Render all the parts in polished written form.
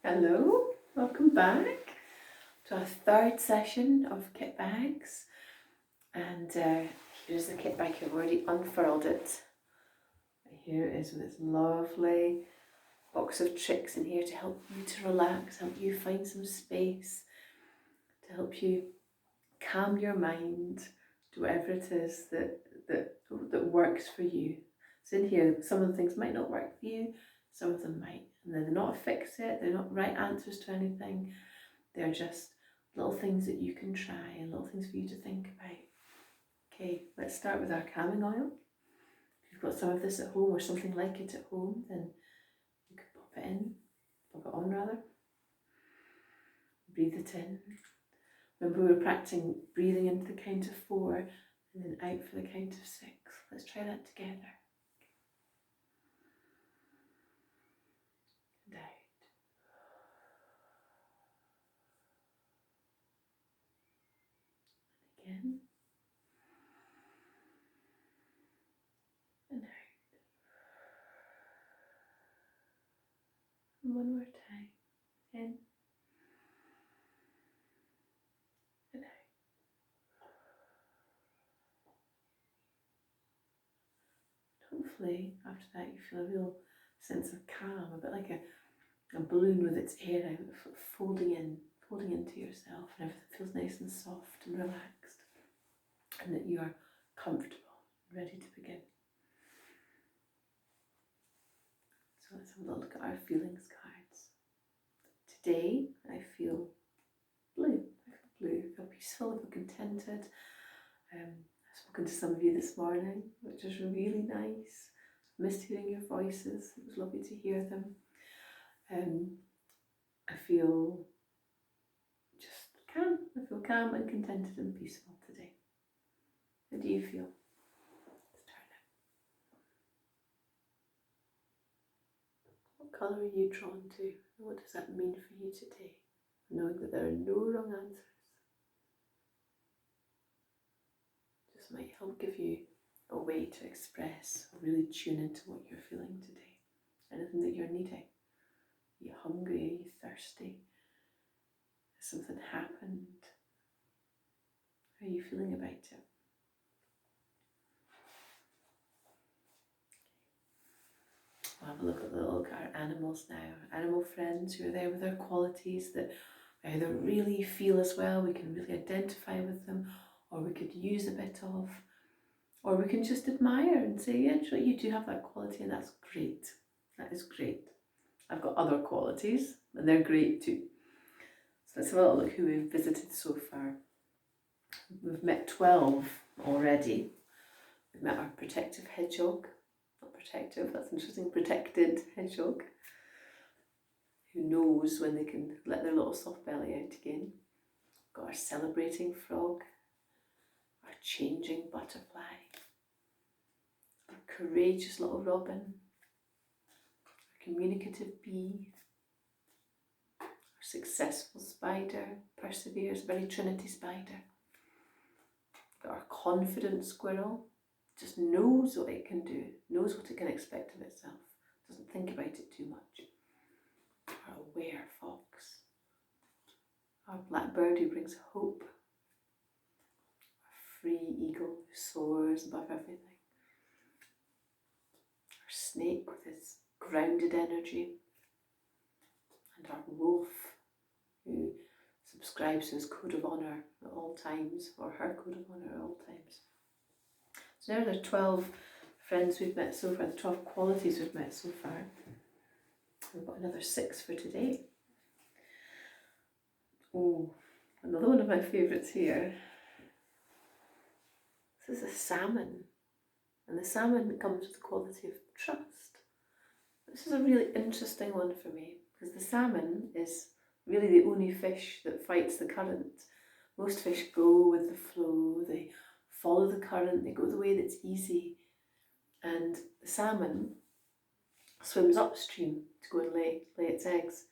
Hello, welcome back to our third session of kit bags. And here's the kit bag. I've already unfurled it. Here it is with its lovely box of tricks in here to help you to relax, help you find some space, to help you calm your mind, do whatever it is that works for you. So in here, some of the things might not work for you, some of them might. And they're not a fix it, they're not right answers to anything. They're just little things that you can try and little things for you to think about. Okay, let's start with our calming oil. If you've got some of this at home or something like it at home, then you can pop it on rather. Breathe it in. Remember, we were practicing breathing into the count of 4 and then out for the count of 6. Let's try that together. And out. And again. And out. And one more time. In. And out. Hopefully, after that, you feel a real sense of calm, a bit like a balloon with its air out, folding into yourself, and everything feels nice and soft and relaxed, and that you are comfortable and ready to begin. So let's have a look at our feelings cards. Today, I feel blue. I feel peaceful, I feel contented. I've spoken to some of you this morning, which is really nice. Missed hearing your voices. It was lovely to hear them. I feel just calm. I feel calm and contented and peaceful today. How do you feel? Let's turn it. What colour are you drawn to? And what does that mean for you today? Knowing that there are no wrong answers. Just might help give you a way to express or really tune into what you're feeling today. Anything that you're needing. Are you hungry? Are you thirsty? Has something happened? How are you feeling about it? We'll have a look at our animals now. Animal friends who are there with their qualities that we either really feel as well, we can really identify with them, or we could use a bit of, or we can just admire and say, yeah, sure, you do have that quality and that's great. That is great. I've got other qualities and they're great too. So let's have a look who we've visited so far. We've met 12 already. We've met our protective hedgehog. Not protective, that's interesting. Protected hedgehog. Who knows when they can let their little soft belly out again. We've got our celebrating frog. Our changing butterfly. Our courageous little robin. Our communicative bee. Our successful spider. Perseveres, very Trinity spider. Our confident squirrel just knows what it can do, knows what it can expect of itself, doesn't think about it too much. Our aware fox, our blackbird who brings hope, our free eagle who soars above everything, our snake with its grounded energy, and our wolf who subscribes to his code of honour at all times, or her code of honour at all times. So now there are 12 friends we've met so far, the 12 qualities we've met so far. We've got another 6 for today. Oh, another one of my favourites here. This is a salmon. And the salmon comes with the quality of trust. This is a really interesting one for me, because the salmon is really the only fish that fights the current. Most fish go with the flow, they follow the current, they go the way that's easy. And the salmon swims upstream to go and lay its eggs.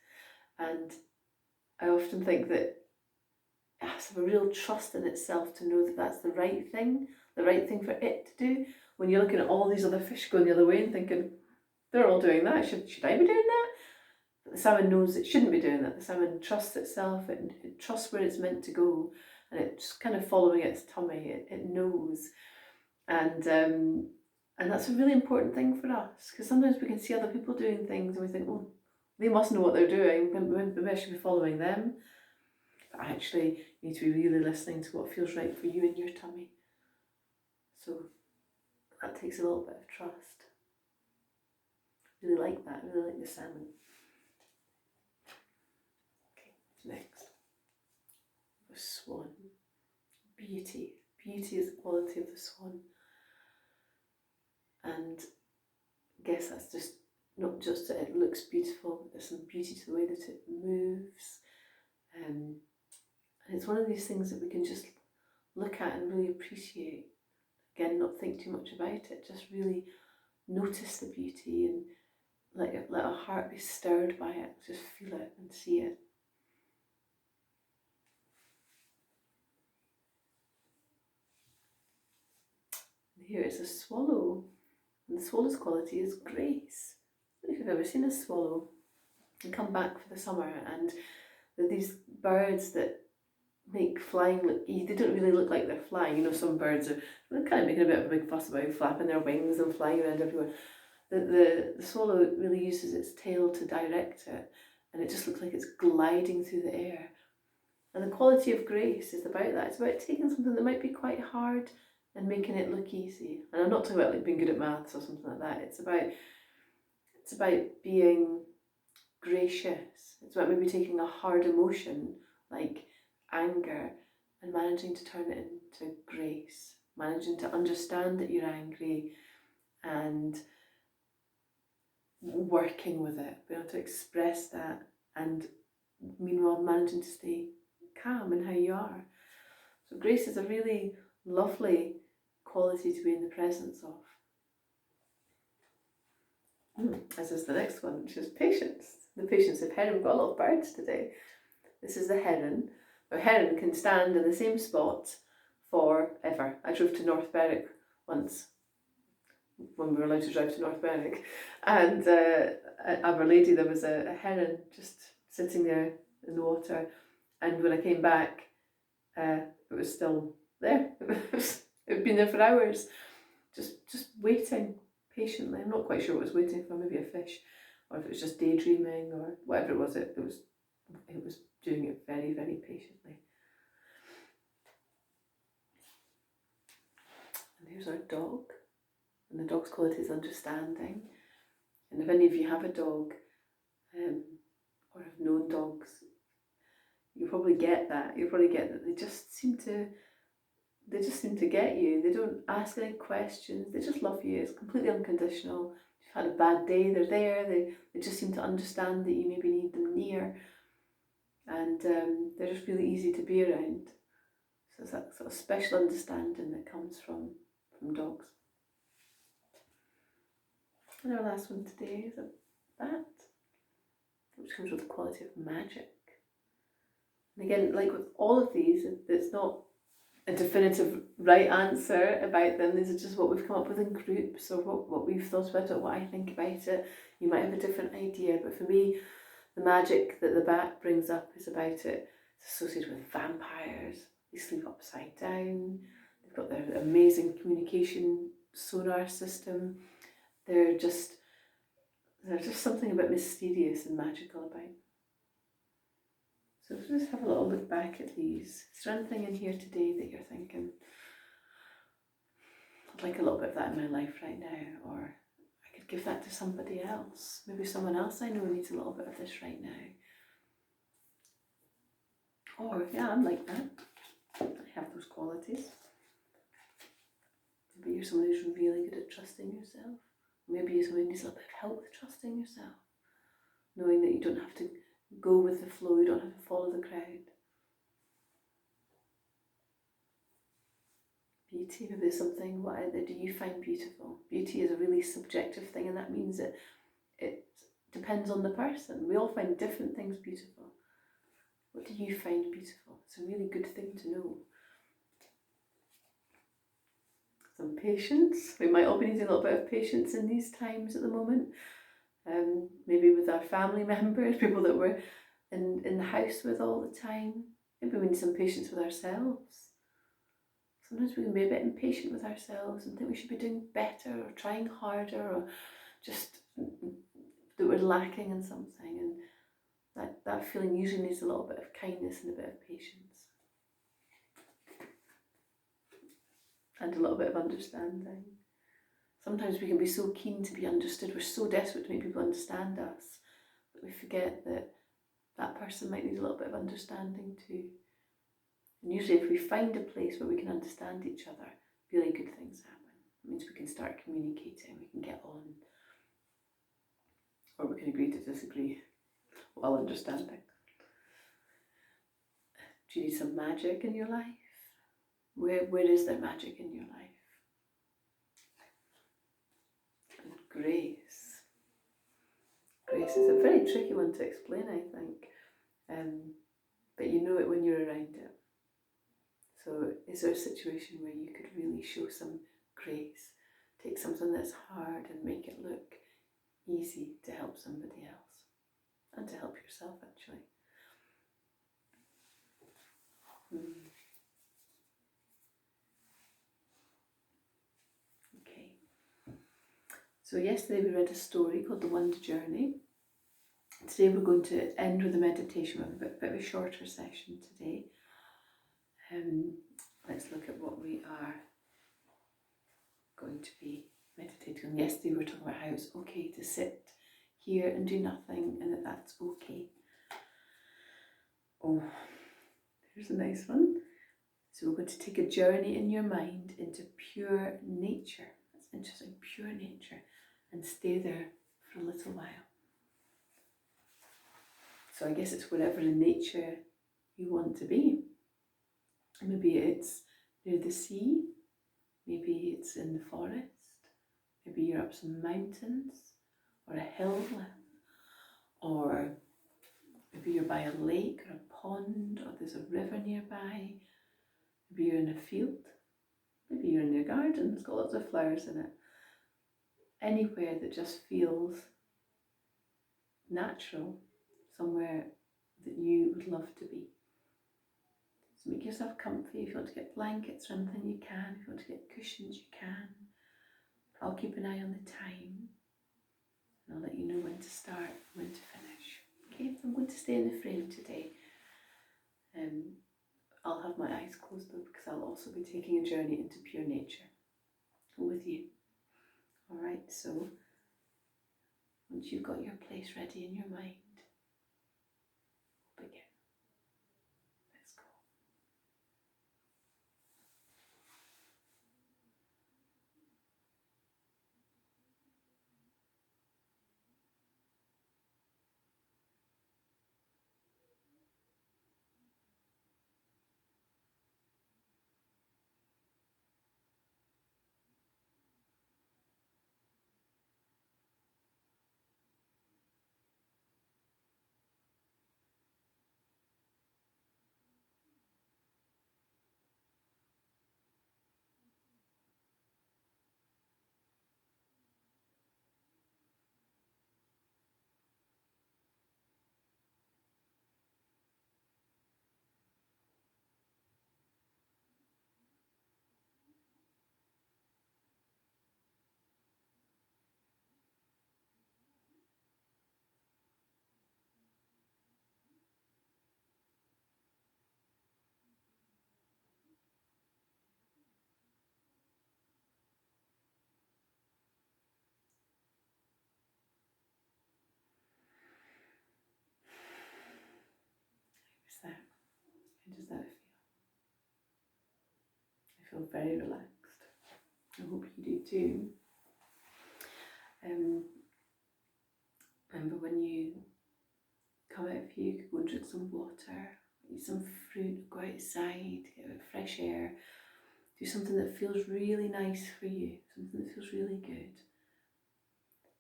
And I often think that it has to have a real trust in itself to know that that's the right thing for it to do. When you're looking at all these other fish going the other way and thinking, they're all doing that, should I be doing that? But the salmon knows it shouldn't be doing that. The salmon trusts itself, it trusts where it's meant to go, and it's kind of following its tummy, it knows. And that's a really important thing for us, because sometimes we can see other people doing things and we think, oh, they must know what they're doing, maybe I should be following them. But actually, you need to be really listening to what feels right for you in your tummy. So that takes a little bit of trust. Really like that, really like the salmon. Okay, next. The swan. Beauty. Beauty is the quality of the swan. And I guess that's just not just that it looks beautiful, but there's some beauty to the way that it moves. And it's one of these things that we can just look at and really appreciate. Again, not think too much about it, just really notice the beauty and let our heart be stirred by it. Just feel it and see it. Here is a swallow, and the swallow's quality is grace. I don't know if you've ever seen a swallow. They come back for the summer, and they're these birds that make flying look easy. They don't really look like they're flying. You know, some birds are kind of making a bit of a big fuss about flapping their wings and flying around everywhere. The swallow really uses its tail to direct it, and it just looks like it's gliding through the air. And the quality of grace is about that. It's about taking something that might be quite hard and making it look easy. And I'm not talking about like being good at maths or something like that. It's about being gracious. It's about maybe taking a hard emotion like anger and managing to turn it into grace, managing to understand that you're angry and working with it, being able to express that, and meanwhile managing to stay calm in how you are. So grace is a really lovely quality to be in the presence of. As is the next one, which is patience. The patience of heron. We've got a lot of birds today. This is the heron. A heron can stand in the same spot forever. I drove to North Berwick once, when we were allowed to drive to North Berwick, and at Our Lady there was a heron just sitting there in the water, and when I came back it was still there. It had been there for hours, just waiting patiently. I'm not quite sure what it was waiting for, maybe a fish, or if it was just daydreaming or whatever it was. It was doing it very, very patiently. And here's our dog, and the dog's quality is understanding. And if any of you have a dog or have known dogs, you probably get that. You probably get that they just seem to get you. They don't ask any questions. They just love you. It's completely unconditional. If you've had a bad day, they're there. They just seem to understand that you maybe need them near, and they're just really easy to be around. So it's that sort of special understanding that comes from dogs. And our last one today is a bat, which comes with the quality of magic. And again, like with all of these, it's not a definitive right answer about them. These are just what we've come up with in groups, or what we've thought about it, what I think about it. You might have a different idea, but for me, the magic that the bat brings up is about it. It's associated with vampires. They sleep upside down. They've got their amazing communication sonar system. There's just something a bit mysterious and magical about them. So just have a little look back at these. Is there anything in here today that you're thinking, I'd like a little bit of that in my life right now, or I could give that to somebody else. Maybe someone else I know needs a little bit of this right now. Or, yeah, I'm like that. I have those qualities. Maybe you're somebody who's really good at trusting yourself. Maybe you're somebody who needs a little bit of help with trusting yourself. Knowing that you don't have to go with the flow, you don't have to follow the crowd. Beauty, maybe there's something, what either do you find beautiful? Beauty is a really subjective thing, and that means that it depends on the person. We all find different things beautiful. What do you find beautiful? It's a really good thing to know. Some patience. We might all be needing a little bit of patience in these times at the moment. maybe with our family members, people that we're in the house with all the time. Maybe we need some patience with ourselves. Sometimes we can be a bit impatient with ourselves and think we should be doing better or trying harder, or just that we're lacking in something. And that feeling usually needs a little bit of kindness and a bit of patience. And a little bit of understanding. Sometimes we can be so keen to be understood, we're so desperate to make people understand us, that we forget that that person might need a little bit of understanding too. And usually if we find a place where we can understand each other, really good things happen. It means we can start communicating, we can get on. Or we can agree to disagree while understanding. Do you need some magic in your life? Where is there magic in your life? And grace. Grace is a very tricky one to explain, I think. But you know it when you're around it. So is there a situation where you could really show some grace? Take something that's hard and make it look easy to help somebody else. And to help yourself, actually. Okay. So yesterday we read a story called The Wonder Journey. Today we're going to end with a meditation. We have a bit of a shorter session today. Let's look at what we are going to be meditating on. Yesterday we were talking about how it's okay to sit here and do nothing, and that's okay. Oh, here's a nice one. So we're going to take a journey in your mind into pure nature. That's interesting, pure nature, and stay there for a little while. So I guess it's wherever in nature you want to be. Maybe it's near the sea, maybe it's in the forest, maybe you're up some mountains or a hill, or maybe you're by a lake or a pond, or there's a river nearby. Maybe you're in a field, maybe you're in your garden, it's got lots of flowers in it. Anywhere that just feels natural, somewhere that you would love to be. So make yourself comfy. If you want to get blankets or anything, you can. If you want to get cushions, you can. I'll keep an eye on the time, and I'll let you know when to start, when to finish. Okay, I'm going to stay in the frame today. I'll have my eyes closed though, because I'll also be taking a journey into pure nature with you. Alright, so once you've got your place ready in your mind, we'll begin. Let's go. How's that? How does that feel? I feel very relaxed. I hope you do too. Remember when you come out of here, you could go and drink some water, eat some fruit, go outside, get a bit of fresh air, do something that feels really nice for you, something that feels really good.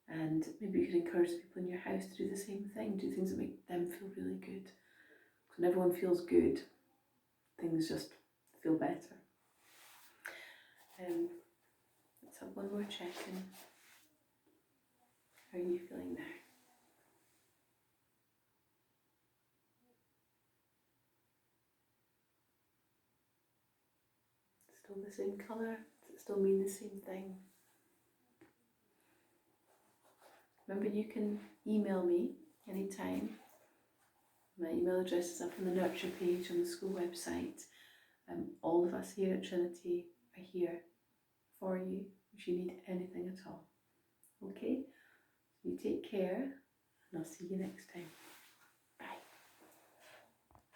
And maybe you could encourage people in your house to do the same thing, do things that make them feel really good. Because when everyone feels good, things just feel better. Let's have one more check-in. How are you feeling now? Still the same colour? Does it still mean the same thing? Remember, you can email me anytime. My email address is up on the nurture page on the school website. All of us here at Trinity are here for you if you need anything at all. Okay? You take care, and I'll see you next time.